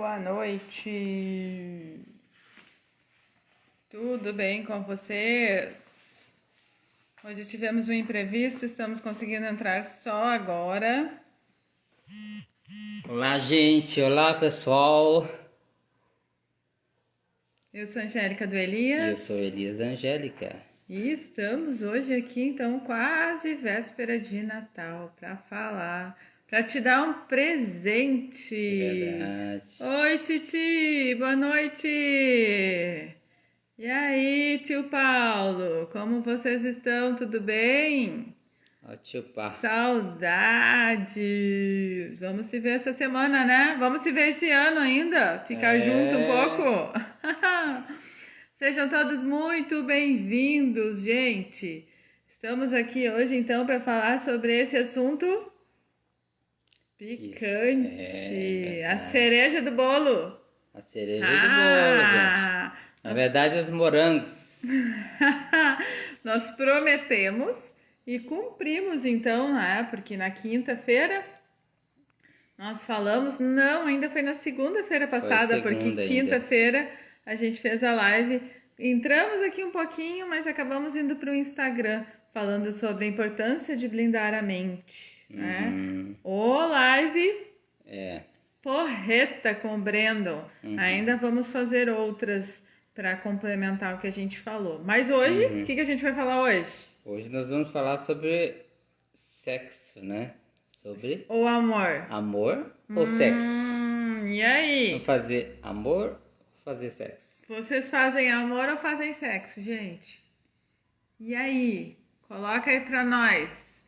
boa noite. Tudo bem com vocês? Hoje tivemos um imprevisto, estamos conseguindo entrar só agora. Olá, gente. Olá, pessoal. Eu sou a Angélica do E eu Elias. sou Elias da Angélica. E estamos hoje aqui, então, quase véspera de Natal, para te dar um presente. Verdade. Oi, Titi, boa noite. E aí, tio Paulo, como vocês estão? Tudo bem? Ó, tio Pá. Saudades! Vamos se ver essa semana, né? Vamos se ver esse ano ainda? Ficar junto um pouco? Sejam todos muito bem-vindos, gente! Estamos aqui hoje, então, para falar sobre esse assunto picante. Isso, A cereja do bolo. A cereja do bolo, gente. Na verdade, os morangos. Nós prometemos e cumprimos, então, né? Porque na quinta-feira nós falamos, não, ainda foi na segunda-feira passada, porque quinta-feira a gente fez a live. Entramos aqui um pouquinho, mas acabamos indo para o Instagram, falando sobre a importância de blindar a mente, né? O live porreta com o Brandon. Ainda vamos fazer outras para complementar o que a gente falou. Mas hoje, o que a gente vai falar hoje? Hoje nós vamos falar sobre sexo, né? Sobre ou amor. Amor ou sexo? E aí? Vamos fazer amor ou fazer sexo? Vocês fazem amor ou fazem sexo, gente? E aí? Coloca aí pra nós.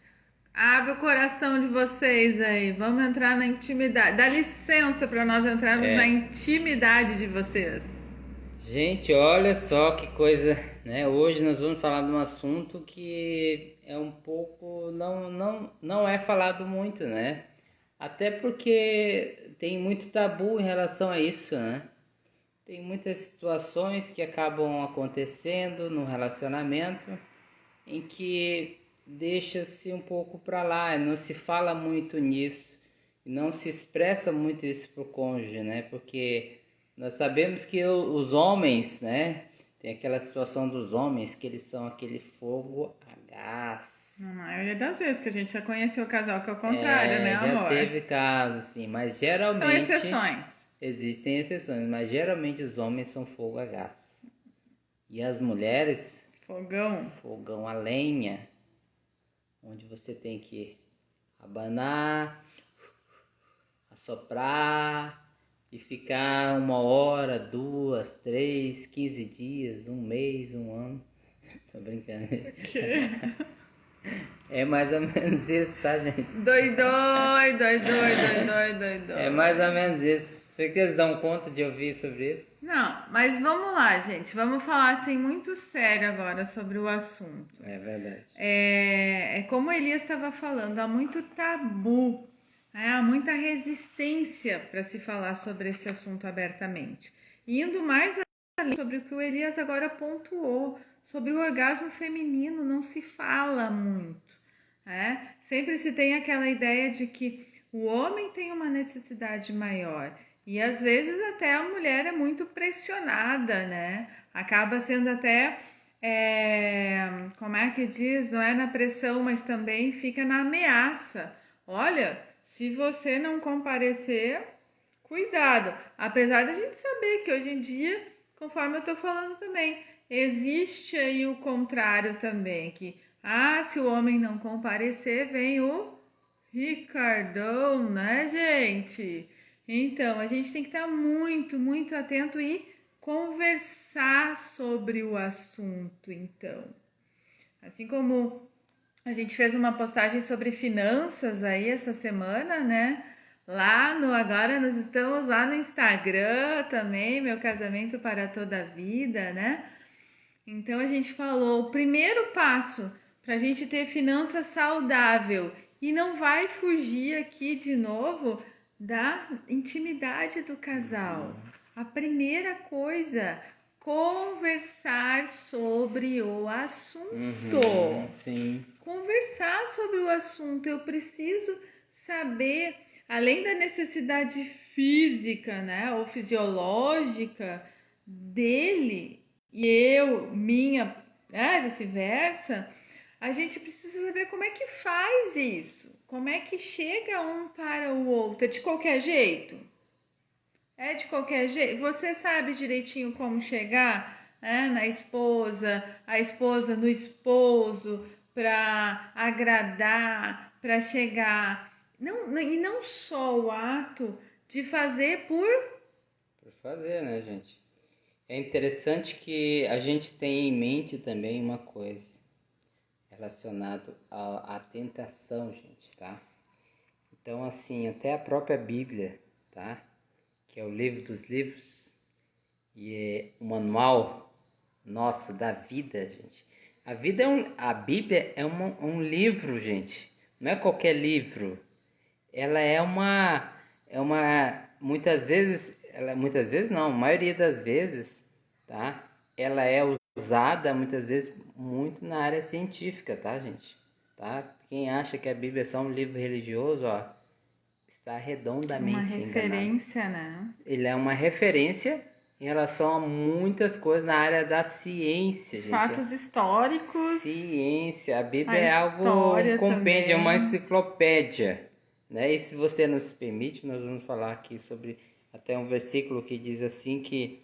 Abre o coração de vocês aí. Vamos entrar na intimidade. Dá licença pra nós entrarmos na intimidade de vocês. Gente, olha só que coisa, né? Hoje nós vamos falar de um assunto que é um pouco... Não é falado muito, né? Até porque tem muito tabu em relação a isso, né? Tem muitas situações que acabam acontecendo no relacionamento em que deixa-se um pouco para lá, não se fala muito nisso, não se expressa muito isso para o cônjuge, né? Porque nós sabemos que os homens, né? Tem aquela situação dos homens que eles são aquele fogo a gás. Na maioria das vezes, que a gente já conheceu o casal que é o contrário, né, amor? Já teve casos, sim, mas geralmente... São exceções. Existem exceções, mas geralmente os homens são fogo a gás. E as mulheres... Fogão a lenha, onde você tem que abanar, assoprar e ficar 1 hora, 2, 3, 15 dias, 1 mês, 1 ano. Tô brincando. É mais ou menos isso, tá, gente? Doidói. É mais ou menos isso. Vocês dão conta de ouvir sobre isso? Não, mas vamos lá, gente. Vamos falar assim muito sério agora sobre o assunto. É verdade. É como Elias estava falando, há muito tabu, né? Há muita resistência para se falar sobre esse assunto abertamente. E indo mais além sobre o que o Elias agora pontuou, sobre o orgasmo feminino, não se fala muito. Né? Sempre se tem aquela ideia de que o homem tem uma necessidade maior. E às vezes até a mulher é muito pressionada, né? Acaba sendo até, como é que diz? Não é na pressão, mas também fica na ameaça. Olha, se você não comparecer, cuidado. Apesar da gente saber que hoje em dia, conforme eu tô falando também, existe aí o contrário também, que se o homem não comparecer, vem o Ricardão, né, gente? Então, a gente tem que estar muito, muito atento e conversar sobre o assunto, então. Assim como a gente fez uma postagem sobre finanças aí essa semana, né? Agora nós estamos lá no Instagram também, Meu Casamento para Toda a Vida, né? Então, a gente falou, o primeiro passo para a gente ter finança saudável e não vai fugir aqui de novo da intimidade do casal. A primeira coisa, conversar sobre o assunto. Sim. Conversar sobre o assunto. Eu preciso saber além da necessidade física, né, ou fisiológica dele e eu, minha, né, vice-versa, a gente precisa saber como é que faz isso, como é que chega um para o outro. É de qualquer jeito? É de qualquer jeito? Você sabe direitinho como chegar, né, na esposa, a esposa no esposo, para agradar, para chegar. Não, e não só o ato de fazer Por fazer, né, gente? É interessante que a gente tenha em mente também uma coisa relacionada à tentação, gente, tá? Então, assim, até a própria Bíblia, tá? Que é o livro dos livros e é o manual nosso da vida, gente. A Bíblia é um livro, gente. Não é qualquer livro. Ela muitas vezes não, a maioria das vezes, tá? Ela é usada muitas vezes muito na área científica, tá, gente? Tá? Quem acha que a Bíblia é só um livro religioso, ó, está uma redondamente enganado. referência, né? Ele é uma referência em relação a muitas coisas na área da ciência, gente. Fatos históricos, Ciência, a Bíblia a é algo, um história compêndio, é uma também. enciclopédia, né? E se você nos permite, nós vamos falar aqui sobre até um versículo que diz assim que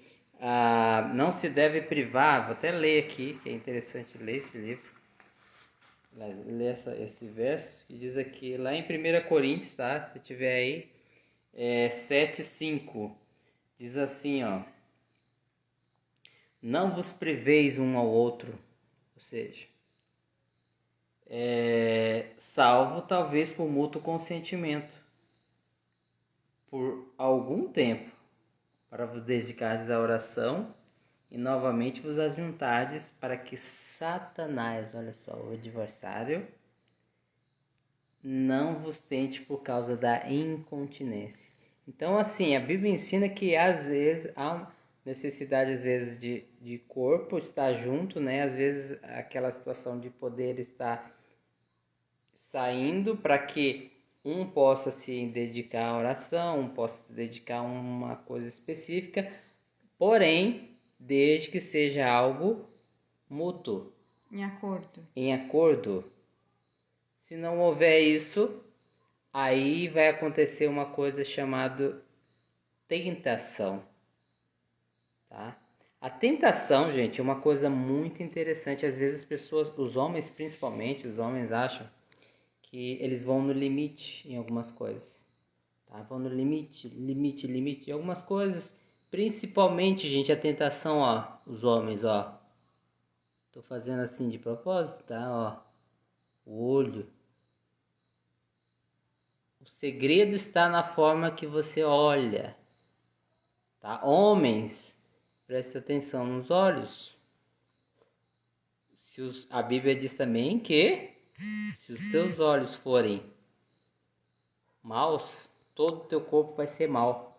não se deve privar, vou até ler aqui, que é interessante ler esse livro, ler esse verso, que diz aqui, lá em 1 Coríntios, tá? Se tiver aí, 7:5, diz assim, ó, não vos priveis um ao outro, ou seja, salvo talvez por mútuo consentimento, por algum tempo, para vos dedicardes à oração e novamente vos ajuntardes para que Satanás, olha só, o adversário, não vos tente por causa da incontinência. Então, assim, a Bíblia ensina que às vezes há necessidade às vezes de corpo estar junto, né? Às vezes aquela situação de poder estar saindo para que um possa se dedicar à oração, um possa se dedicar a uma coisa específica, porém, desde que seja algo mútuo, em acordo. Se não houver isso, aí vai acontecer uma coisa chamada tentação, tá? A tentação, gente, é uma coisa muito interessante. Às vezes as pessoas, os homens principalmente, os homens acham que eles vão no limite em algumas coisas, tá? Vão no limite de algumas coisas, principalmente, gente, a tentação, ó, os homens, ó. Tô fazendo assim de propósito, tá? Ó, o olho. O segredo está na forma que você olha, tá? Homens, preste atenção nos olhos. A Bíblia diz também que se os teus olhos forem maus, todo o teu corpo vai ser mau.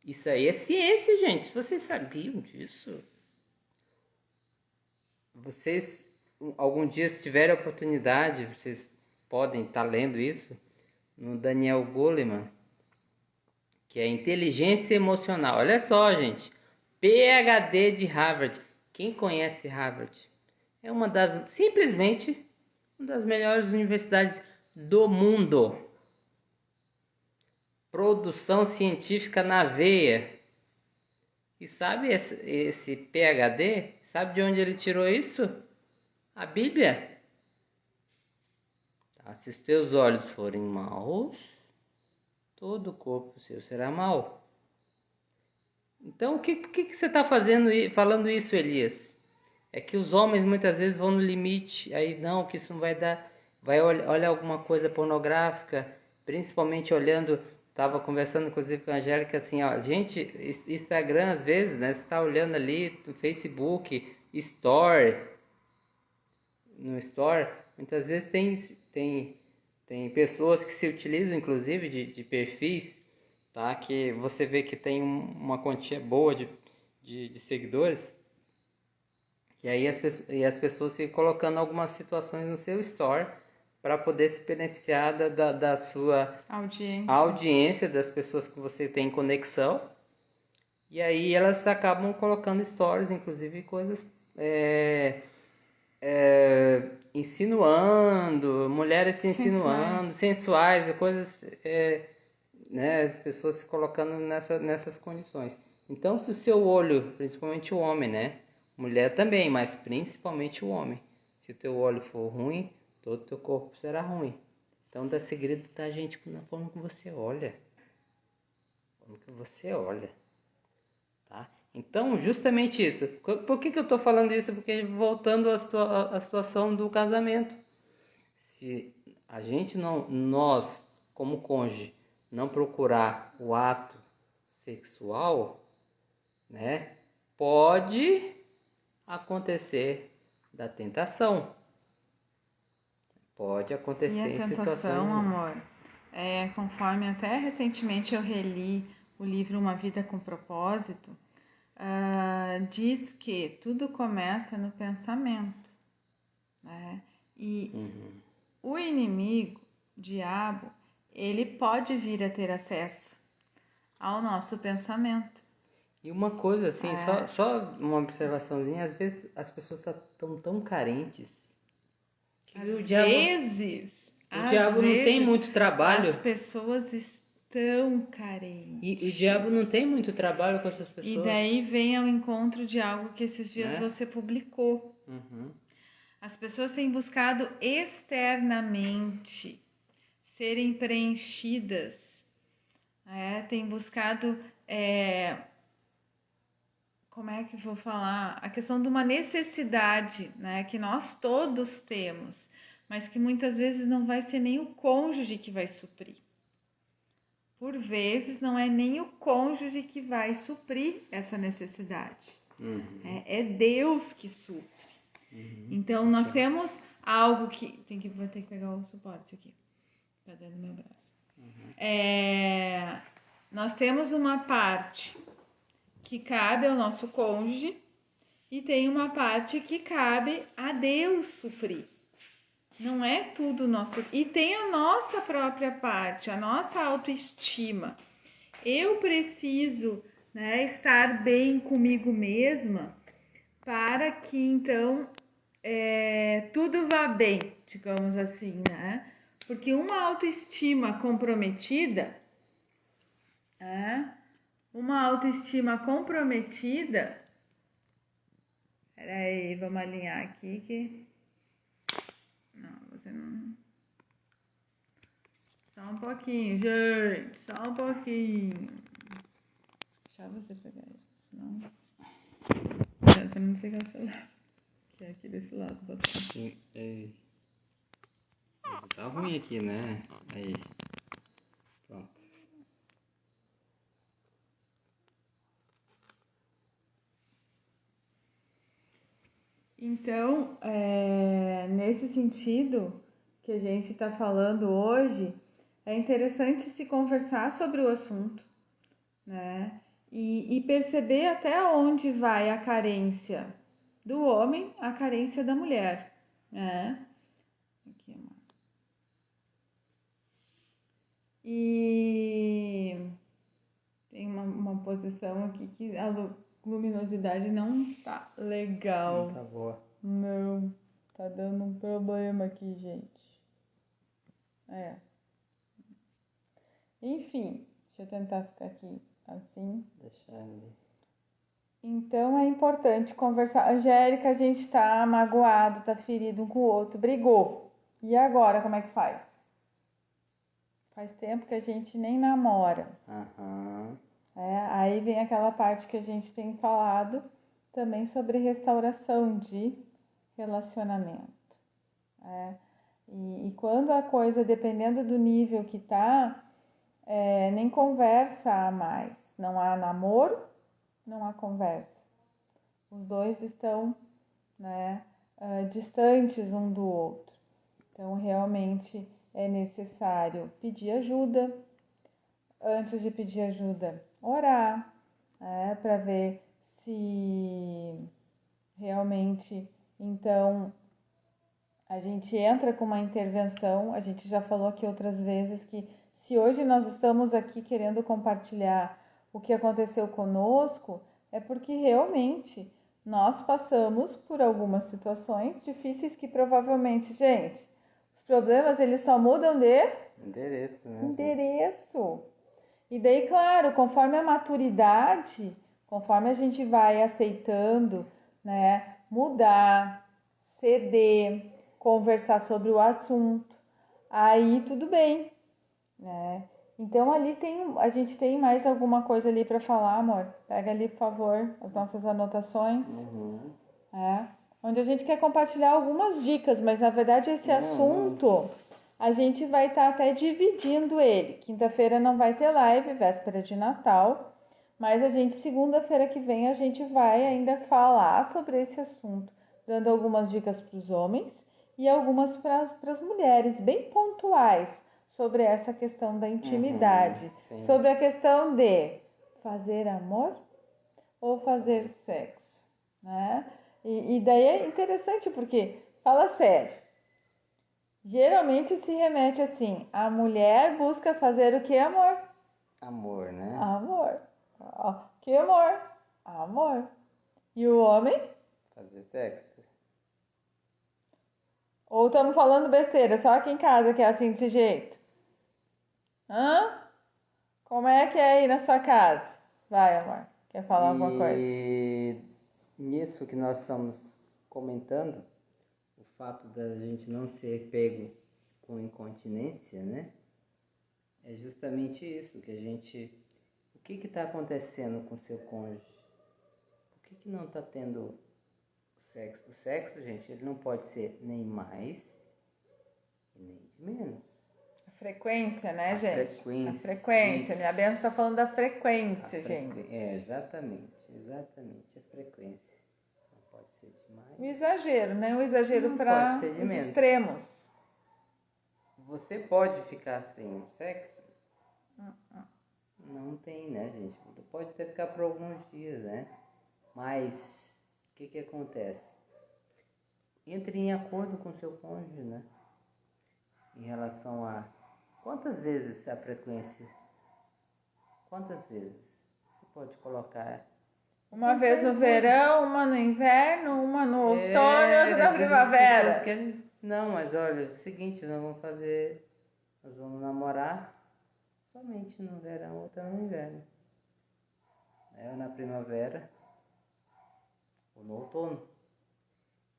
Isso aí é ciência, gente. Vocês sabiam disso? Vocês, algum dia, se tiverem a oportunidade, vocês podem estar lendo isso no Daniel Goleman, que é inteligência emocional. Olha só, gente. PhD de Harvard. Quem conhece Harvard? É simplesmente uma das melhores universidades do mundo. Produção científica na veia. E sabe esse PhD? Sabe de onde ele tirou isso? A Bíblia. Tá? Se os teus olhos forem maus, todo o corpo seu será mau. Então, por que você está falando isso, Elias? É que os homens muitas vezes vão no limite, aí não, que isso não vai dar, vai olhar alguma coisa pornográfica, principalmente olhando, estava conversando inclusive com a Angélica assim, ó, gente, Instagram às vezes, né, você está olhando ali, no Facebook, no Store, muitas vezes tem pessoas que se utilizam inclusive de perfis, tá, que você vê que tem uma quantia boa de seguidores, e aí as pessoas ficam colocando algumas situações no seu store para poder se beneficiar da sua audiência, das pessoas que você tem conexão. E aí elas acabam colocando stories, inclusive coisas insinuando, mulheres se insinuando, sensuais, coisas, né, as pessoas se colocando nessas condições. Então, se o seu olho, principalmente o homem, né, mulher também, mas principalmente o homem, se o teu olho for ruim, todo o teu corpo será ruim. Então, dá segredo da gente na forma que você olha. Como que você olha, tá? Então, justamente isso. Por que eu estou falando isso? Porque voltando à situação do casamento. Se a gente nós, como cônjuge, não procurar o ato sexual, né, pode acontecer da tentação. Pode acontecer em situações. E a tentação, amor, conforme até recentemente eu reli o livro Uma Vida com Propósito, diz que tudo começa no pensamento, né? E o inimigo, o diabo, ele pode vir a ter acesso ao nosso pensamento. E uma coisa assim, só uma observaçãozinha, às vezes as pessoas estão tão carentes que o diabo não tem muito trabalho. As pessoas estão carentes. E o diabo não tem muito trabalho com essas pessoas. E daí vem ao encontro de algo que esses dias você publicou. As pessoas têm buscado externamente serem preenchidas, têm buscado, como é que vou falar? A questão de uma necessidade, né, que nós todos temos, mas que muitas vezes não vai ser nem o cônjuge que vai suprir. Por vezes não é nem o cônjuge que vai suprir essa necessidade. É Deus que supre. Então nós temos algo que... Vou ter que pegar o suporte aqui. Tá dentro do meu braço. Nós temos uma parte que cabe ao nosso cônjuge e tem uma parte que cabe a Deus suprir. Não é tudo nosso. E tem a nossa própria parte, a nossa autoestima. Eu preciso, né, estar bem comigo mesma para que então tudo vá bem, digamos assim, né? Porque uma autoestima comprometida, peraí, vamos alinhar aqui que... Não, você não... Só um pouquinho, gente, só um pouquinho. Deixa você pegar isso, senão... Pra não pegar o celular, que é aqui desse lado. Sim, tá ruim aqui, né? Aí, pronto. Então, nesse sentido que a gente está falando hoje, é interessante se conversar sobre o assunto, né? E perceber até onde vai a carência do homem, a carência da mulher, né? Aqui, amor. E tem uma posição aqui que a luminosidade não tá legal. Não tá boa. Não, tá dando um problema aqui, gente. Enfim, deixa eu tentar ficar aqui assim. Deixa ali. Então é importante conversar. Angélica, a gente tá magoado, tá ferido um com o outro, brigou. E agora, como é que faz? Faz tempo que a gente nem namora. Aí vem aquela parte que a gente tem falado também sobre restauração de relacionamento. E quando a coisa, dependendo do nível que tá, nem conversa há mais. Não há namoro, não há conversa. Os dois estão, né, distantes um do outro. Então, realmente é necessário pedir ajuda. Antes de pedir ajuda, orar, para ver se realmente, então, a gente entra com uma intervenção, a gente já falou aqui outras vezes que se hoje nós estamos aqui querendo compartilhar o que aconteceu conosco, é porque realmente nós passamos por algumas situações difíceis que provavelmente, gente, os problemas eles só mudam de Endereço, né, gente? endereço. E daí, claro, conforme a maturidade, conforme a gente vai aceitando, né, mudar, ceder, conversar sobre o assunto, aí tudo bem, né? Então ali a gente tem mais alguma coisa ali para falar, amor? Pega ali, por favor, as nossas anotações, onde a gente quer compartilhar algumas dicas, mas na verdade esse assunto a gente vai estar até dividindo ele. Quinta-feira não vai ter live, véspera de Natal, mas a gente, segunda-feira que vem, a gente vai ainda falar sobre esse assunto, dando algumas dicas para os homens e algumas para as mulheres, bem pontuais, sobre essa questão da intimidade, sobre a questão de fazer amor ou fazer sexo, né? E daí é interessante porque, fala sério, geralmente se remete assim, a mulher busca fazer o que, amor? Amor, né? Amor. Que amor? Amor. E o homem? Fazer sexo. Ou estamos falando besteira, só aqui em casa que é assim desse jeito? Hã? Como é que é aí na sua casa? Vai, amor. Quer falar alguma coisa? E nisso que nós estamos comentando, o fato da gente não ser pego com incontinência, né? É justamente isso, que a gente... O que está acontecendo com o seu cônjuge? Por que não está tendo o sexo? O sexo, gente, ele não pode ser nem mais e nem de menos. A frequência, né, gente? Frequência. A frequência. Isso. Minha Bênção está falando da frequência, gente. É, exatamente. A frequência. Não pode ser demais. O exagero, né? O exagero Não para pode ser de os menos. extremos. Você pode ficar sem sexo? Não tem, né, gente? Pode até ficar por alguns dias, né? Mas o que acontece? Entre em acordo com o seu cônjuge, né? Em relação a quantas vezes a frequência? Quantas vezes? Você pode colocar Uma vez no verão, uma no inverno, uma no outono e outra na primavera. Querem... Não, mas olha, é o seguinte, nós vamos namorar somente no verão, outra no inverno. Ou na primavera, ou no outono.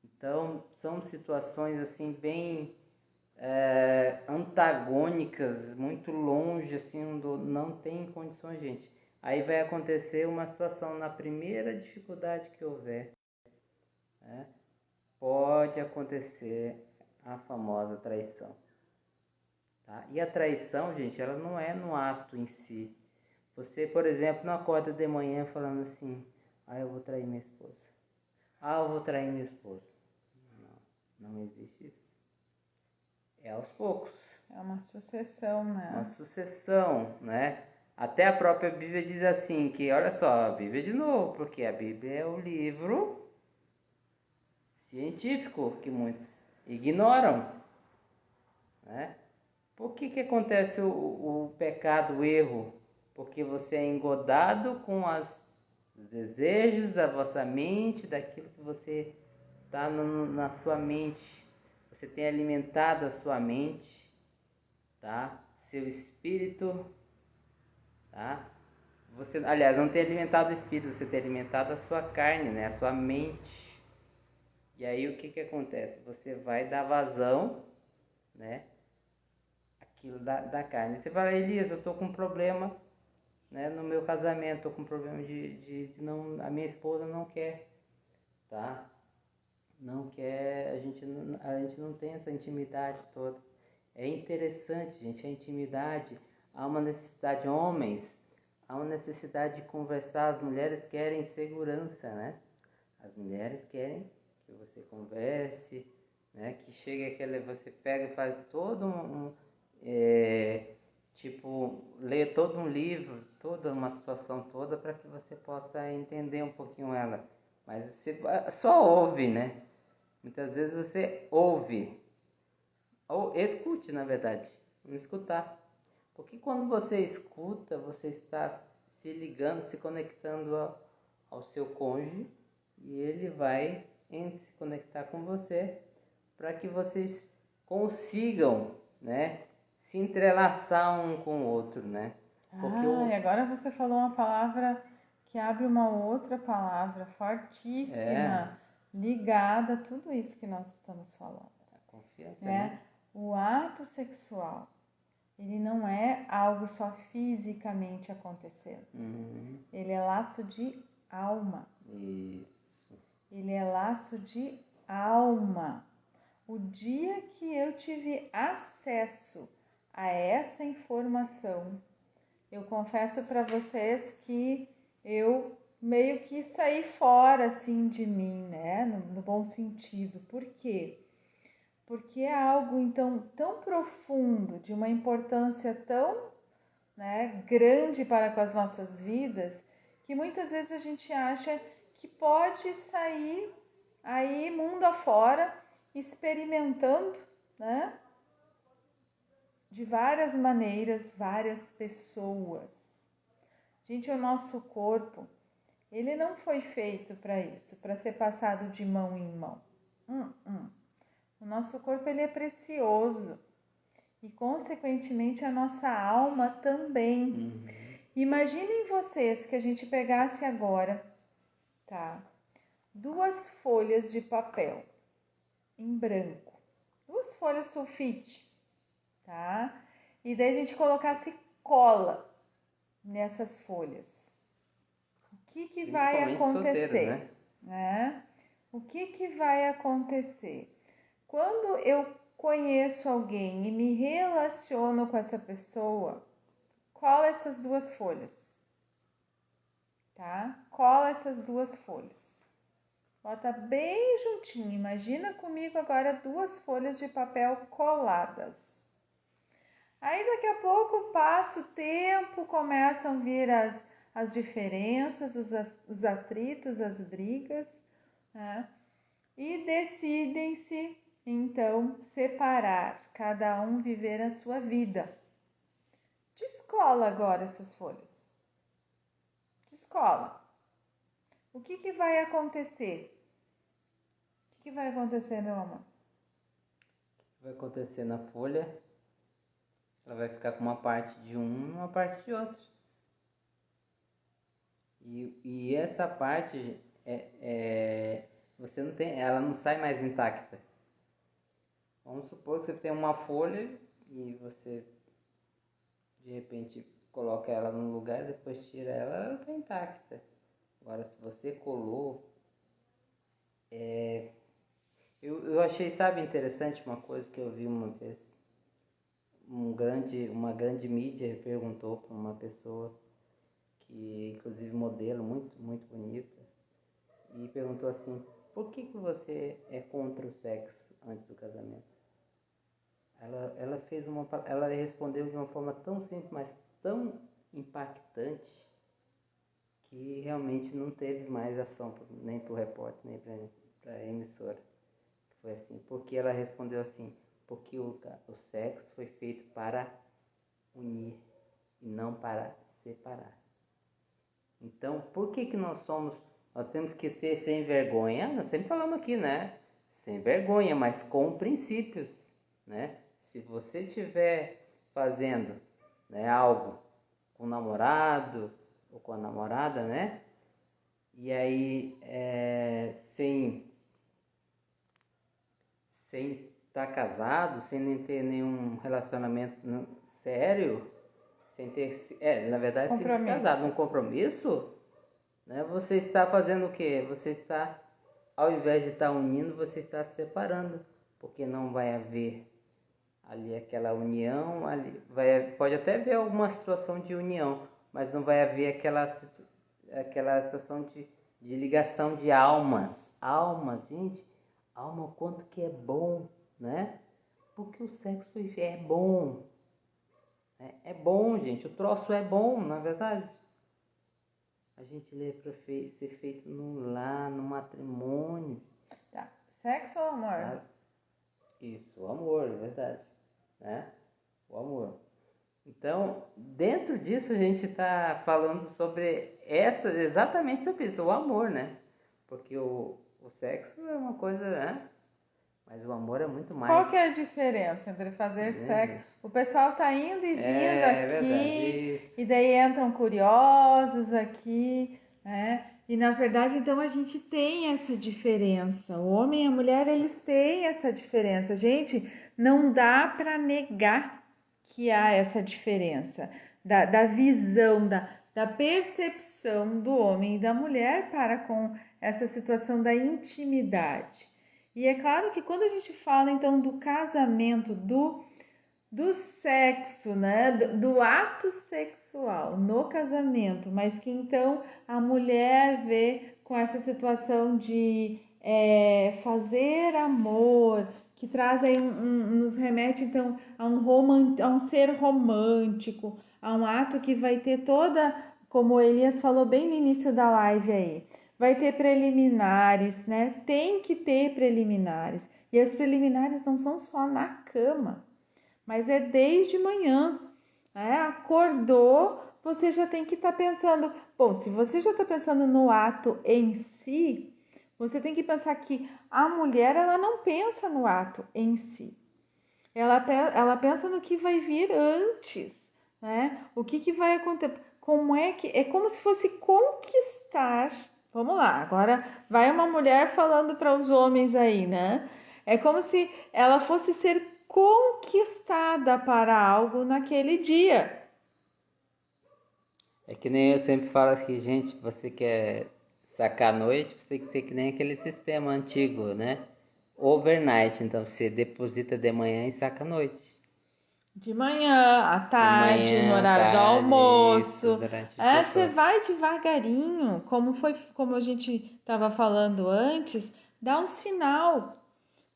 Então, são situações assim bem antagônicas, muito longe, assim, não tem condições, gente. Aí vai acontecer uma situação, na primeira dificuldade que houver, né, pode acontecer a famosa traição. Tá? E a traição, gente, ela não é no ato em si. Você, por exemplo, não acorda de manhã falando assim, eu vou trair minha esposa. Eu vou trair minha esposa. Não existe isso. É aos poucos. É uma sucessão, né? Uma sucessão, né? Até a própria Bíblia diz assim, que olha só, a Bíblia de novo, porque a Bíblia é o livro científico que muitos ignoram, né? Por que acontece o pecado, o erro? Porque você é engodado com os desejos da vossa mente, daquilo que você está na sua mente. Você tem alimentado a sua mente, tá? Seu espírito, tá? Você, aliás, não tem alimentado o espírito, você tem alimentado a sua carne, né? A sua mente. E aí o que acontece? Você vai dar vazão, né? Aquilo da carne. Você fala, Elias, eu tô com um problema, né? No meu casamento, tô com um problema de não, a minha esposa não quer, tá? Não quer, a gente não tem essa intimidade toda. É interessante, gente, a intimidade. Há uma necessidade, homens, há uma necessidade de conversar. As mulheres querem segurança, né? As mulheres querem que você converse, né? Que chegue aquele, você pega e faz todo lê todo um livro, toda uma situação toda para que você possa entender um pouquinho ela. Mas você só ouve, né? Muitas vezes você ouve, Ou escute, na verdade. Vamos escutar. Porque quando você escuta, você está se ligando, se conectando ao seu cônjuge e ele vai se conectar com você para que vocês consigam, né, se entrelaçar um com o outro, né? Porque E agora você falou uma palavra que abre uma outra palavra fortíssima, ligada a tudo isso que nós estamos falando. A confiança, né? O ato sexual, ele não é algo só fisicamente acontecendo. Ele é laço de alma. Isso. Ele é laço de alma. O dia que eu tive acesso a essa informação, eu confesso para vocês que eu meio que saí fora assim de mim, né? No bom sentido. Por quê? Porque é algo então tão profundo, de uma importância tão, né, grande para com as nossas vidas, que muitas vezes a gente acha que pode sair aí mundo afora experimentando, né, de várias maneiras, várias pessoas. Gente, o nosso corpo, ele não foi feito para isso, para ser passado de mão em mão. O nosso corpo, ele é precioso e, consequentemente, a nossa alma também. Imaginem vocês que a gente pegasse agora, tá? 2 folhas de papel em branco, 2 folhas sulfite, tá? E daí a gente colocasse cola nessas folhas. O que vai acontecer? Né? O que vai acontecer? Quando eu conheço alguém e me relaciono com essa pessoa, cola essas 2 folhas, tá? Cola essas 2 folhas. Bota bem juntinho. Imagina comigo agora 2 folhas de papel coladas. Aí daqui a pouco passa o tempo, começam a vir as diferenças, os atritos, as brigas, né? E decidem-se então separar, cada um viver a sua vida. Descola agora essas folhas. Descola. O que vai acontecer? O que vai acontecer, meu amor? O que vai acontecer na folha? Ela vai ficar com uma parte de um e uma parte de outro. E essa parte você não tem, ela não sai mais intacta. Vamos supor que você tem uma folha e você de repente coloca ela num lugar, depois tira ela, ela está intacta. Agora, se você colou, eu achei, sabe, interessante uma coisa que eu vi uma vez. Uma grande mídia perguntou para uma pessoa, que inclusive modelo, muito, muito bonita, e perguntou assim: por que você é contra o sexo antes do casamento? Ela respondeu de uma forma tão simples, mas tão impactante, que realmente não teve mais ação nem para o repórter, nem para a emissora. Foi assim, porque ela respondeu assim: porque o sexo foi feito para unir e não para separar. Então, por que nós temos que ser sem vergonha? Nós sempre falamos aqui, né? Sem vergonha, mas com princípios, né? Se você estiver fazendo, né, algo com o namorado ou com a namorada, né? E aí, sem estar casado, sem nem ter nenhum relacionamento sério, sem ter, na verdade, sem ser casado, um compromisso, né? Você está fazendo o quê? Você está, ao invés de estar unindo, você está se separando, porque não vai haver ali aquela união, pode até haver alguma situação de união, mas não vai haver aquela situação de ligação de almas. Almas, gente, alma, o quanto que é bom, né? Porque o sexo é bom. É bom, gente, o troço é bom, na verdade. A gente lê para ser feito no lar, no matrimônio. Tá. Sexo ou amor? Sabe? Isso, o amor, é verdade, né? O amor. Então, dentro disso a gente está falando sobre exatamente sobre isso, o amor, né? Porque o sexo é uma coisa, né? Mas o amor é muito mais. Qual que é a diferença entre fazer Né, sexo? gente? O pessoal tá indo e vindo É verdade, aqui, isso. e daí entram curiosos aqui, né? E na verdade, então a gente tem essa diferença. O homem e a mulher, eles têm essa diferença. Gente, não dá para negar que há essa diferença da visão, da percepção do homem e da mulher para com essa situação da intimidade. E é claro que quando a gente fala então do casamento, do sexo, né, do ato sexual no casamento, mas que então a mulher vê com essa situação de fazer amor, que traz aí nos remete então a um ser romântico, a um ato que vai ter toda, como o Elias falou bem no início da live aí, vai ter preliminares, né? Tem que ter preliminares. E as preliminares não são só na cama, mas é desde manhã. Né? Acordou, você já tem que estar pensando. Bom, se você já está pensando no ato em si, você tem que pensar que a mulher ela não pensa no ato em si. Ela pensa no que vai vir antes, né? O que vai acontecer? Como é que é como se fosse conquistar. Vamos lá, agora vai uma mulher falando para os homens aí, né? É como se ela fosse ser conquistada para algo naquele dia. É que nem eu sempre falo que, gente, você quer sacar à noite, você tem que ter que nem aquele sistema antigo, né? Overnight, então você deposita de manhã e saca à noite. De manhã, à De tarde, no manhã, horário do tarde, isso, almoço. durante o dia Você todo. vai devagarinho, como a gente estava falando antes, dá um sinal.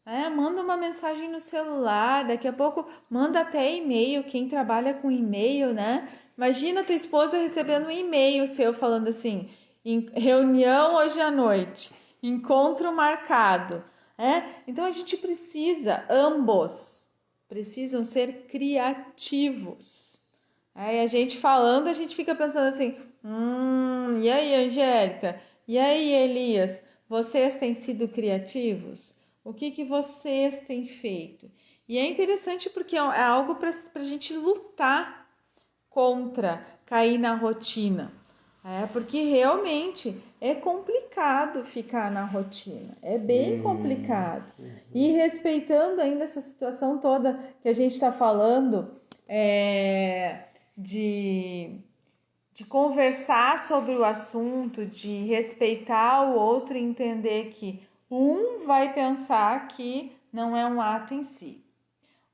Manda uma mensagem no celular, daqui a pouco manda até e-mail, quem trabalha com e-mail, né? Imagina tua esposa recebendo um e-mail seu falando assim, reunião hoje à noite, encontro marcado, Então a gente precisa, ambos precisam ser criativos. Aí a gente falando, a gente fica pensando assim, e aí, Angélica? E aí, Elias? Vocês têm sido criativos? O que vocês têm feito? E é interessante porque é algo para a gente lutar contra cair na rotina. Porque realmente é complicado ficar na rotina. É bem complicado. E respeitando ainda essa situação toda que a gente está falando, de conversar sobre o assunto, de respeitar o outro e entender que um vai pensar que não é um ato em si.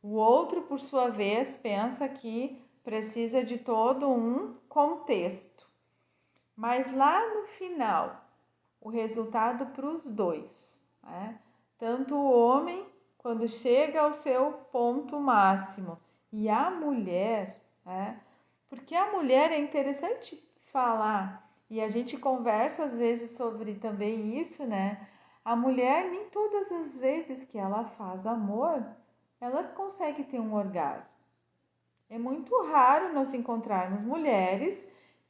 O outro, por sua vez, pensa que precisa de todo um contexto. Mas lá no final, o resultado para os dois, né? Tanto o homem, quando chega ao seu ponto máximo, e a mulher, né? Porque a mulher é interessante falar, e a gente conversa às vezes sobre também isso, né? A mulher, nem todas as vezes que ela faz amor, ela consegue ter um orgasmo. É muito raro nós encontrarmos mulheres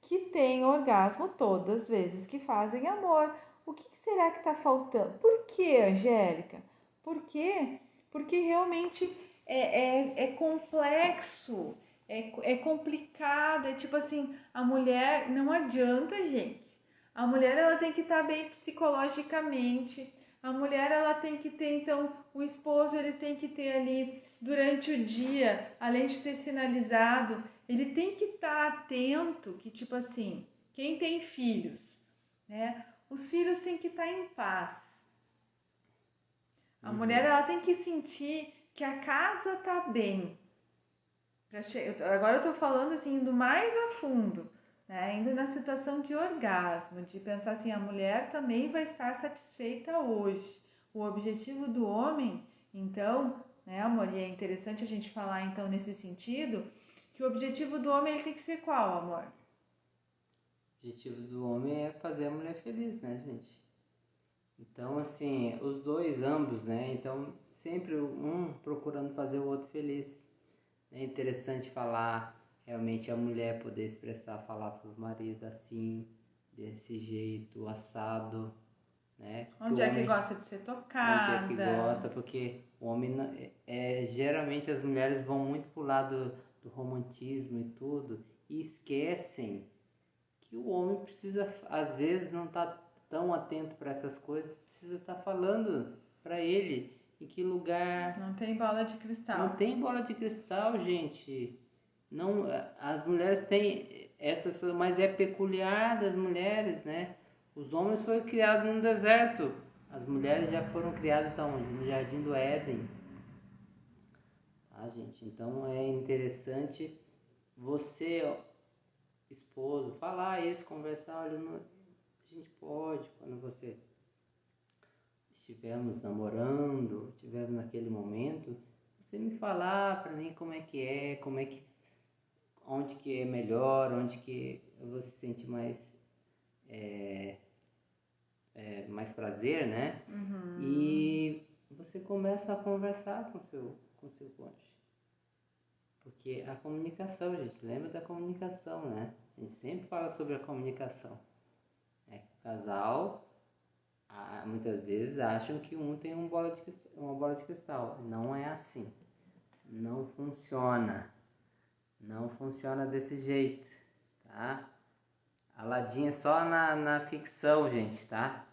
que têm orgasmo todas as vezes que fazem amor. O que será que está faltando? Por que, Angélica? Por quê? Porque realmente é complexo, é complicado. É tipo assim, a mulher não adianta, gente. A mulher ela tem que estar bem psicologicamente. A mulher ela tem que ter, então, o esposo ele tem que ter ali durante o dia, além de ter sinalizado, ele tem que estar atento que tipo assim, quem tem filhos, né? Os filhos têm que estar em paz. A mulher ela tem que sentir que a casa tá bem. Agora eu tô falando assim, indo mais a fundo, né? Indo na situação de orgasmo, de pensar assim, a mulher também vai estar satisfeita hoje. O objetivo do homem, então, né, amor? E é interessante a gente falar então nesse sentido, que o objetivo do homem ele tem que ser qual, amor? O objetivo do homem é fazer a mulher feliz, né, gente? Então, assim, os dois, ambos, né? Então, sempre um procurando fazer o outro feliz. É interessante falar, realmente a mulher poder expressar, falar para o marido assim, desse jeito, assado, né? Que o Onde é que homem, gosta de ser onde é que tocada? gosta, porque o homem, geralmente as mulheres vão muito pro lado do romantismo e tudo, e esquecem que o homem precisa, às vezes, não tá tão atento para essas coisas, precisa estar falando para ele em que lugar. Não tem bola de Não cristal. tem bola de cristal, gente. Não, as mulheres têm essas, mas é peculiar das mulheres, né? Os homens foram criados no deserto. As mulheres já foram criadas aonde? No Jardim do Éden. Tá, gente? Então é interessante você, ó, esposo, falar isso, conversar. Olha, a gente pode, quando você estivermos namorando, estivermos naquele momento, você me falar para mim como é que, onde que é melhor, onde que você sente mais prazer, né? E você começa a conversar com seu cônjuge. Porque a comunicação, gente, lembra da comunicação, né? A gente sempre fala sobre a comunicação. O casal, muitas vezes, acham que um tem uma bola de cristal. Não é assim. Não funciona. Não funciona desse jeito, tá? Aladim é só na ficção, gente, tá?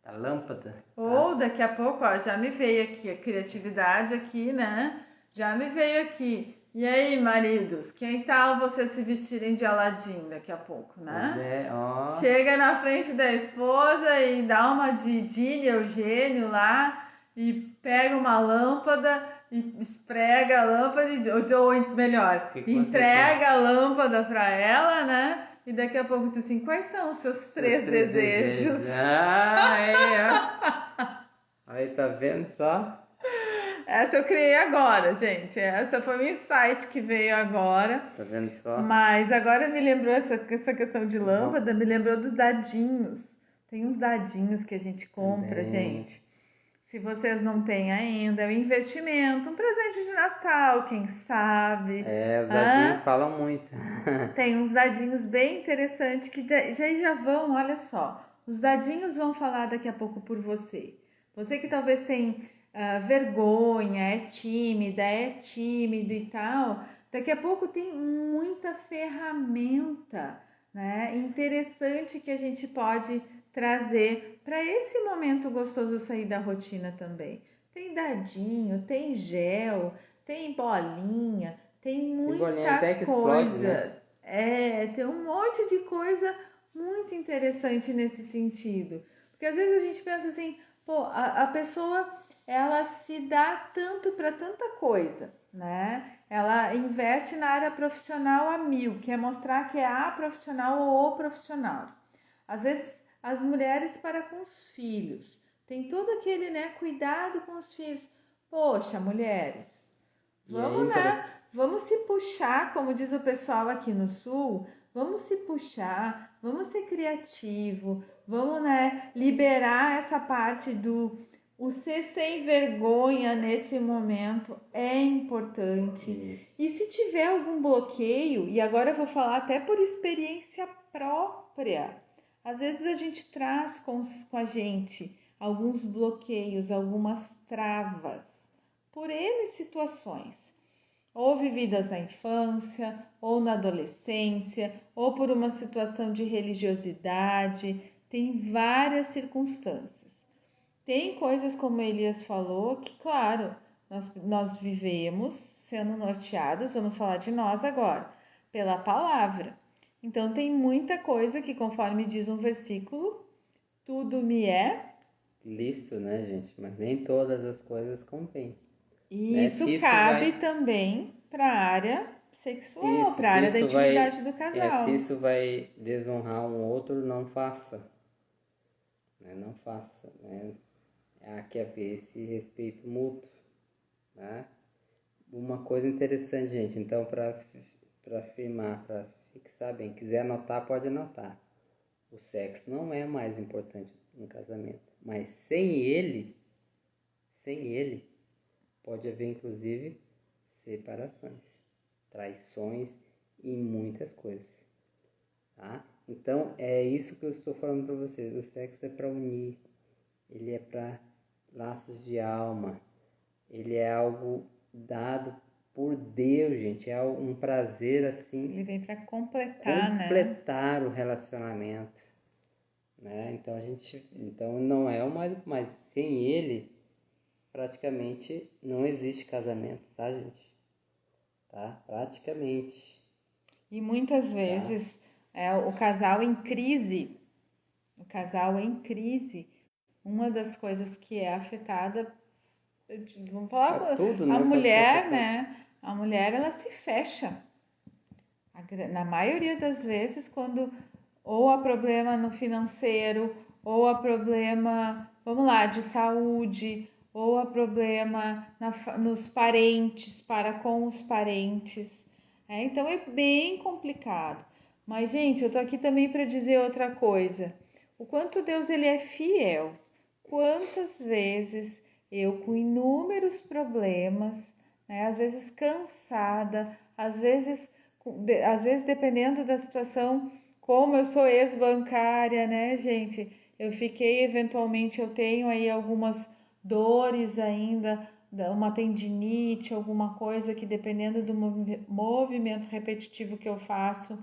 Da lâmpada, tá? Ou daqui a pouco, ó, já me veio aqui a criatividade aqui, né? Já me veio aqui. E aí, maridos, quem tal vocês se vestirem de Aladim daqui a pouco, Pois né? é, ó. Chega na frente da esposa e dá uma de Dini Eugênio lá e pega uma lâmpada e esprega a lâmpada, ou melhor, O que você quer? entrega a lâmpada para ela, né? E daqui a pouco diz assim, quais são os seus Seus três três desejos? desejos. Ah, é, ó. Aí, tá vendo só? Essa eu criei agora, gente. Essa foi um insight que veio agora. Tá vendo só? Mas agora me lembrou essa questão de lâmpada, me lembrou dos dadinhos. Tem uns dadinhos que a gente compra, Também. gente. Se vocês não têm ainda, é um investimento, um presente de Natal, quem sabe. É, os dadinhos Ah, falam muito. tem uns dadinhos bem interessantes que já vão, olha só. Os dadinhos vão falar daqui a pouco por você. Você que talvez tem vergonha, é tímido e tal, daqui a pouco tem muita ferramenta, né, interessante que a gente pode trazer para esse momento gostoso sair da rotina também. Tem dadinho, tem gel, tem bolinha, tem Tem bolinha muita até que explode, né? coisa. Tem um monte de coisa muito interessante nesse sentido. Porque às vezes a gente pensa assim, pô, a pessoa ela se dá tanto para tanta coisa, né? Ela investe na área profissional a mil, quer mostrar que é a profissional ou o profissional. Às vezes as mulheres para com os filhos, tem todo aquele, né, cuidado com os filhos. Poxa, mulheres, E é vamos, né? interessante. Vamos se puxar, como diz o pessoal aqui no sul, vamos se puxar, vamos ser criativo, vamos, né, liberar essa parte do o ser sem vergonha nesse momento é importante. Isso. E se tiver algum bloqueio, e agora eu vou falar até por experiência própria, às vezes a gente traz com a gente alguns bloqueios, algumas travas, por N situações, ou vividas na infância, ou na adolescência, ou por uma situação de religiosidade, tem várias circunstâncias. Tem coisas, como Elias falou, que, claro, nós vivemos sendo norteados, vamos falar de nós agora, pela palavra. Então, tem muita coisa que, conforme diz um versículo, tudo me é. Lícito, né, gente? Mas nem todas as coisas convêm. E Né? isso cabe também para a área sexual, para a área da intimidade do Se casal. isso vai desonrar um outro, não faça. Né? Não faça. Né? Há que haver esse respeito mútuo. Né? Uma coisa interessante, gente, então, para afirmar, para fixar bem, quiser anotar, pode anotar. O sexo não é mais importante no casamento. Mas sem ele, pode haver inclusive separações, traições e muitas coisas, tá? Então é isso que eu estou falando para vocês. O sexo é para unir, ele é para laços de alma, ele é algo dado por Deus, gente. É um prazer assim. Ele vem para completar, completar o relacionamento, né? Então não é mas sem ele praticamente não existe casamento, tá, gente? Tá? Praticamente. E muitas vezes o casal em crise, uma das coisas que é afetada, vamos falar, tudo, a né, mulher, né? A mulher, ela se fecha. Na maioria das vezes, quando ou há problema no financeiro, ou há problema, vamos lá, de saúde, ou há problema nos parentes, para com os parentes. Então é bem complicado. Mas, gente, eu tô aqui também para dizer outra coisa. O quanto Deus ele é fiel. Quantas vezes eu, com inúmeros problemas, né, às vezes cansada, às vezes dependendo da situação, como eu sou ex-bancária, né, gente? Eu tenho aí algumas dores ainda, uma tendinite, alguma coisa que dependendo do movimento repetitivo que eu faço,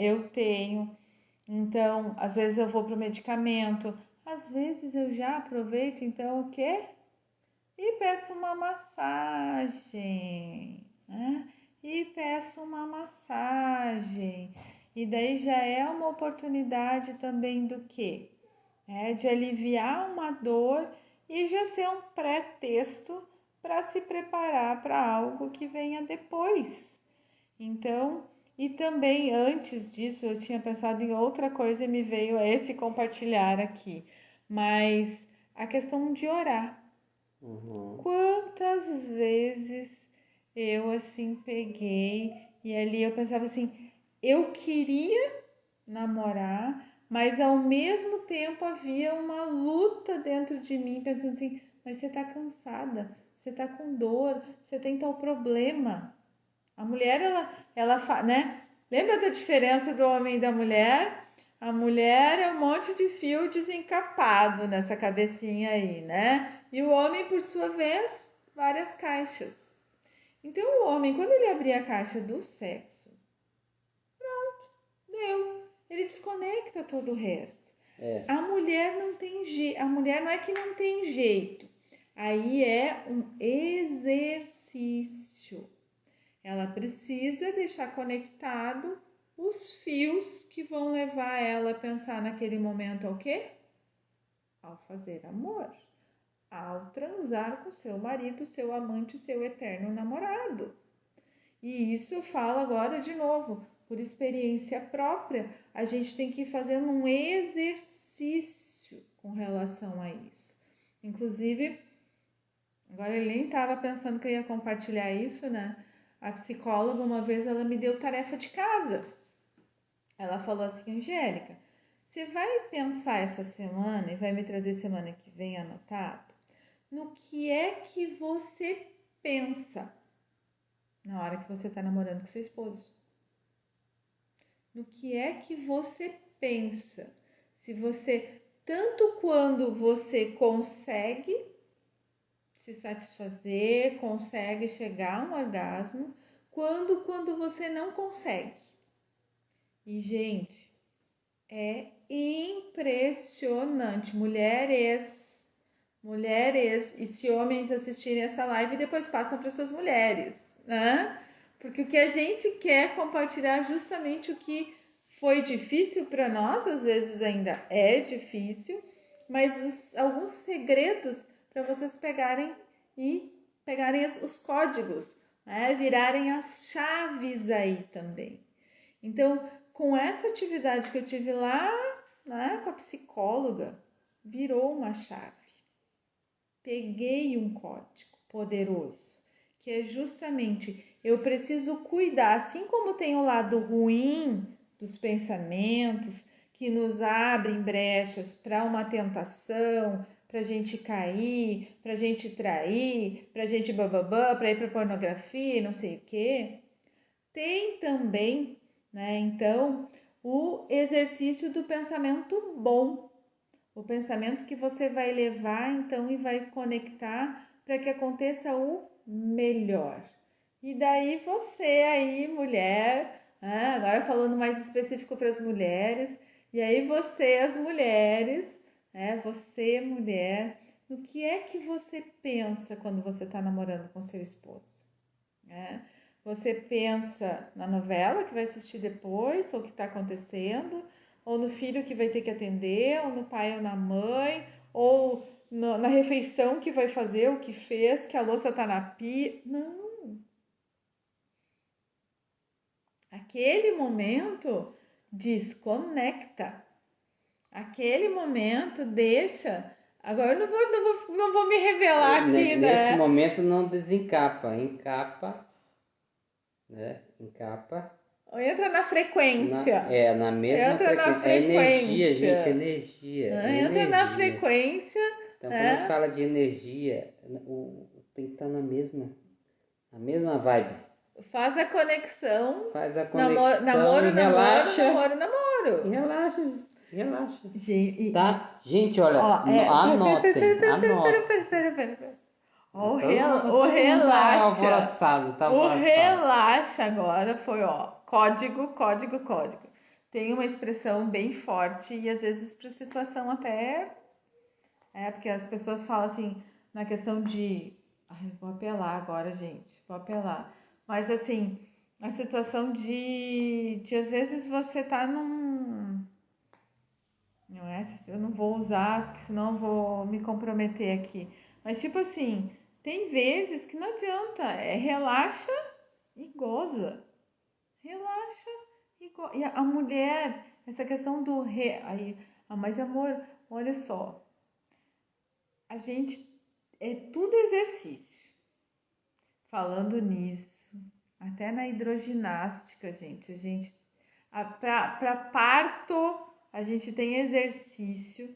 eu tenho. Então, às vezes eu vou para o medicamento, às vezes eu já aproveito, então o quê? E peço uma massagem, né? E peço uma massagem. E daí já é uma oportunidade também do quê? De aliviar uma dor e já ser um pretexto para se preparar para algo que venha depois. Então, e também antes disso eu tinha pensado em outra coisa e me veio esse compartilhar aqui, mas a questão de orar. Quantas vezes eu assim peguei e ali eu pensava assim, eu queria namorar, mas ao mesmo tempo havia uma luta dentro de mim, pensando assim, mas você tá cansada, você tá com dor, você tem tal problema. A mulher, né? Lembra da diferença do homem e da mulher? A mulher é um monte de fio desencapado nessa cabecinha aí, né? E o homem, por sua vez, várias caixas. Então, o homem, quando ele abrir a caixa do sexo, deu. Ele desconecta todo o resto. A mulher não tem jeito. A mulher não é que não tem jeito. Aí é um exercício. Ela precisa deixar conectado os fios que vão levar ela a pensar naquele momento ao quê? Ao fazer amor, ao transar com seu marido, seu amante, seu eterno namorado. E isso eu falo agora de novo, por experiência própria, a gente tem que ir fazendo um exercício com relação a isso. Inclusive, agora ele nem estava pensando que eu ia compartilhar isso, né? A psicóloga, uma vez, ela me deu tarefa de casa. Ela falou assim, Angélica, você vai pensar essa semana e vai me trazer semana que vem anotado no que é que você pensa na hora que você está namorando com seu esposo. No que é que você pensa. Se você, tanto quando você consegue se satisfazer, consegue chegar a um orgasmo, quando você não consegue. E, gente, é impressionante. Mulheres, e se homens assistirem essa live, depois passam para suas mulheres, né? Porque o que a gente quer compartilhar é justamente o que foi difícil para nós, às vezes ainda é difícil, mas alguns segredos para vocês pegarem os códigos, né? Virarem as chaves aí também. Então, com essa atividade que eu tive lá, né, com a psicóloga, virou uma chave. Peguei um código poderoso, que é justamente eu preciso cuidar, assim como tem o lado ruim dos pensamentos, que nos abrem brechas para uma tentação, para a gente cair, para a gente trair, para a gente bababã, para ir para pornografia e não sei o quê. Tem também, né, então, o exercício do pensamento bom. O pensamento que você vai levar, então, e vai conectar para que aconteça o melhor. E daí você aí, mulher, agora falando mais específico para as mulheres, e aí você, as mulheres, você, mulher, no que é que você pensa quando você está namorando com seu esposo? Você pensa na novela que vai assistir depois, ou o que está acontecendo, ou no filho que vai ter que atender, ou no pai ou na mãe, ou na refeição que vai fazer, o que fez, que a louça está na pia. Não. Aquele momento desconecta. Aquele momento deixa. Agora eu não vou me revelar aqui, né? Nesse momento não desencapa, encapa, né? Encapa. Ou entra na frequência. Na mesma entra na frequência. É energia, gente, frequência. energia. Entra energia. na frequência. Então, quando a gente fala de energia, tem que estar na mesma vibe. Faz a conexão. Faz a conexão namoro, e relaxa. Namoro. E relaxa. Gente, tá? Gente, olha, anotem. Pera. O relaxa. O relaxa agora foi, código. Tem uma expressão bem forte e às vezes para situação até... porque as pessoas falam assim, na questão de... vou apelar agora, gente, Mas assim, a situação de às vezes você tá num... Não é? Eu não vou usar, porque senão eu vou me comprometer aqui. Mas tipo assim, tem vezes que não adianta, relaxa e goza. Relaxa e goza. E a mulher, essa questão do mas amor, olha só. A gente é tudo exercício. Falando nisso, até na hidroginástica, gente, para parto, a gente tem exercício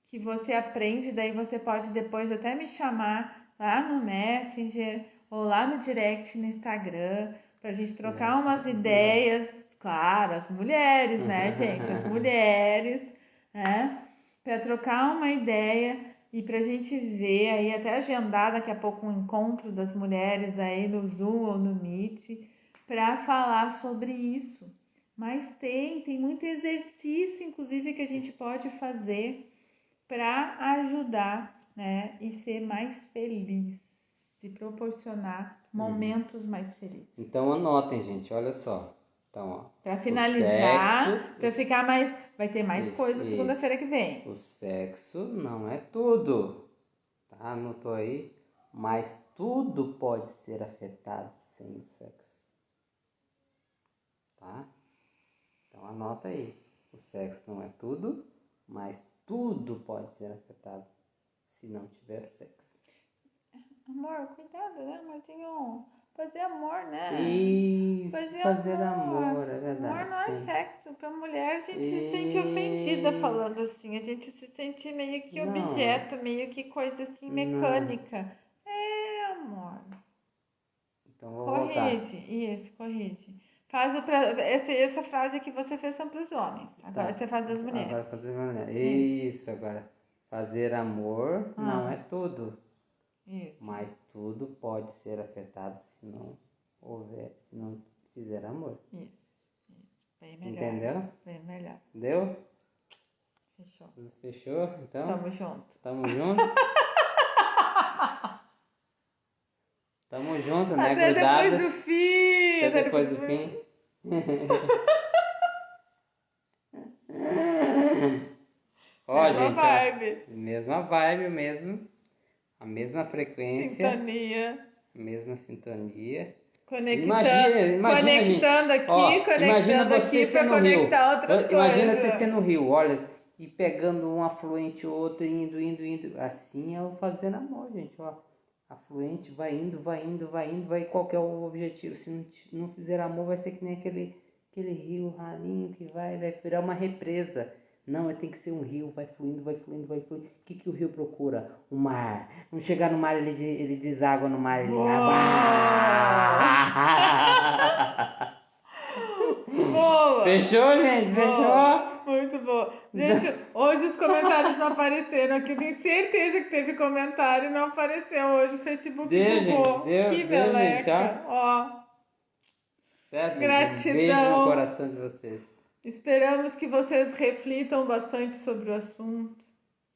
que você aprende, daí você pode depois até me chamar lá no Messenger ou lá no direct no Instagram, pra gente trocar umas ideias, claro, as mulheres, né, gente? As mulheres, né? Pra trocar uma ideia e pra gente ver aí, até agendar daqui a pouco um encontro das mulheres aí no Zoom ou no Meet, pra falar sobre isso. Mas tem muito exercício, inclusive, que a gente pode fazer para ajudar, né, e ser mais feliz, se proporcionar momentos mais felizes. Então anotem, gente, olha só. Então, para finalizar, para ficar mais, vai ter mais coisa segunda-feira que vem. O sexo não é tudo, tá? Anotou aí? Mas tudo pode ser afetado sem o sexo, tá? Então anota aí. O sexo não é tudo, mas tudo pode ser afetado se não tiver sexo. Amor, cuidado, né, Martinho? Fazer amor, né? Isso, fazer amor, é verdade. Amor não é sexo. Pra mulher, a gente se sente ofendida falando assim. A gente se sente meio que objeto, meio que coisa assim mecânica. É, amor. Então vou voltar. Corrige. Essa frase que você fez são pros homens. Agora você faz das mulheres. Agora fazer mulher. Isso, agora. Fazer amor não é tudo. Isso. Mas tudo pode ser afetado se não fizer amor. Isso. Bem melhor. Entendeu? Bem melhor. Deu? Fechou. Fechou? Então? Tamo junto. Tamo junto, né? Até Grudado. depois do fim. Até depois do fim. Ó, mesma gente, vibe. Mesma vibe mesmo. A mesma frequência. Sintonia. Mesma sintonia. Conectando aqui, conectando aqui para conectar outras coisas. Imagina você ser no rio, olha, e pegando um afluente outro, indo. Assim é o fazer amor, gente, ó. Afluente vai indo, vai. Qual que é o objetivo? Se não fizer amor, vai ser que nem aquele rio ralinho que vai virar uma represa. Não, tem que ser um rio, vai fluindo, vai fluindo, vai fluindo. O que o rio procura? O mar. Não chegar no mar, ele deságua no mar, ele... Boa! Fechou, gente? Boa. Fechou? Muito boa. Gente, hoje os comentários não apareceram aqui. Tenho certeza que teve comentário e não apareceu hoje. O Facebook bugou. Que meleca. Gente, ó. Certo, Gratidão. Gente? Um beijo no coração de vocês. Esperamos que vocês reflitam bastante sobre o assunto.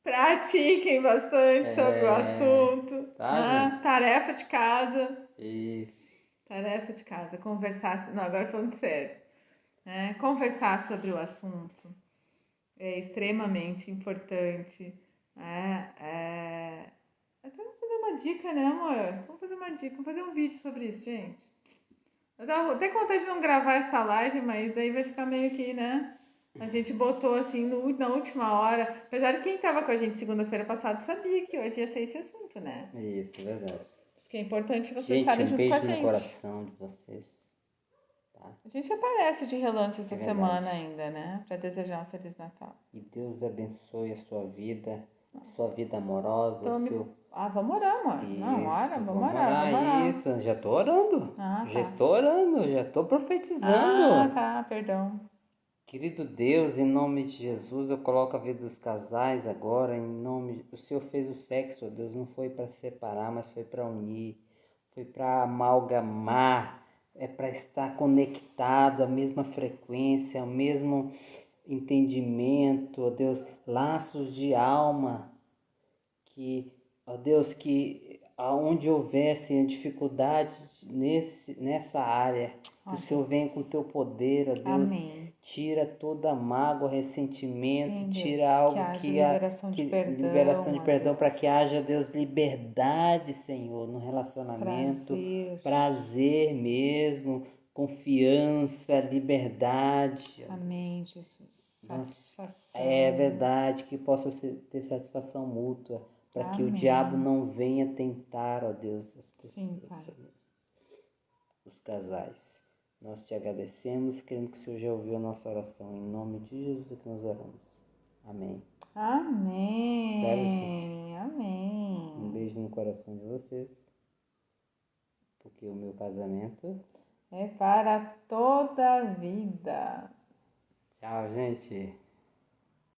Pratiquem bastante sobre o assunto. Tá, gente? Tarefa de casa. Isso. Tarefa de casa. Conversar. Não, agora falando sério. Conversar sobre o assunto é extremamente importante. Até vamos fazer uma dica, né, amor? Vamos fazer uma dica. Vamos fazer um vídeo sobre isso, gente. Eu tava até com vontade de não gravar essa live, mas daí vai ficar meio que, né? A gente botou assim na última hora. Apesar de quem tava com a gente segunda-feira passada sabia que hoje ia ser esse assunto, né? Isso, é verdade. Acho que é importante vocês Gente, estarem junto com a beijo no gente. coração de vocês. Tá? A gente aparece de relance essa verdade. semana ainda, né? Pra desejar um Feliz Natal. E Deus abençoe a sua vida amorosa, o seu... vamos orar, amor. Isso, Não, ora, vamos orar, orar. vamos orar. Isso, já tô orando. Ah, Já tá. estou orando, já estou profetizando. Ah, tá, perdão. Querido Deus, em nome de Jesus, eu coloco a vida dos casais agora, o Senhor fez o sexo, Deus, não foi para separar, mas foi para unir, foi para amalgamar, é para estar conectado à mesma frequência, ao mesmo entendimento, ó Deus, laços de alma, que, ó Deus, que aonde houvesse dificuldade nessa área, que o Senhor venha com o teu poder, ó Deus. Amém. Tira toda mágoa, ressentimento, Sim, tira Deus, algo que haja liberação de perdão, para que haja, Deus, liberdade, Senhor, no relacionamento, prazer mesmo, confiança, liberdade. Amém, Jesus. Satisfação. É verdade, que possa ter satisfação mútua, para que o diabo não venha tentar, ó Deus, as pessoas, Sim, Pai. os casais. Nós te agradecemos, querendo que o Senhor já ouviu a nossa oração. Em nome de Jesus é que nós oramos. Amém. Amém. Sério, gente? Amém. Um beijo no coração de vocês. Porque o meu casamento é para toda a vida. Tchau, gente.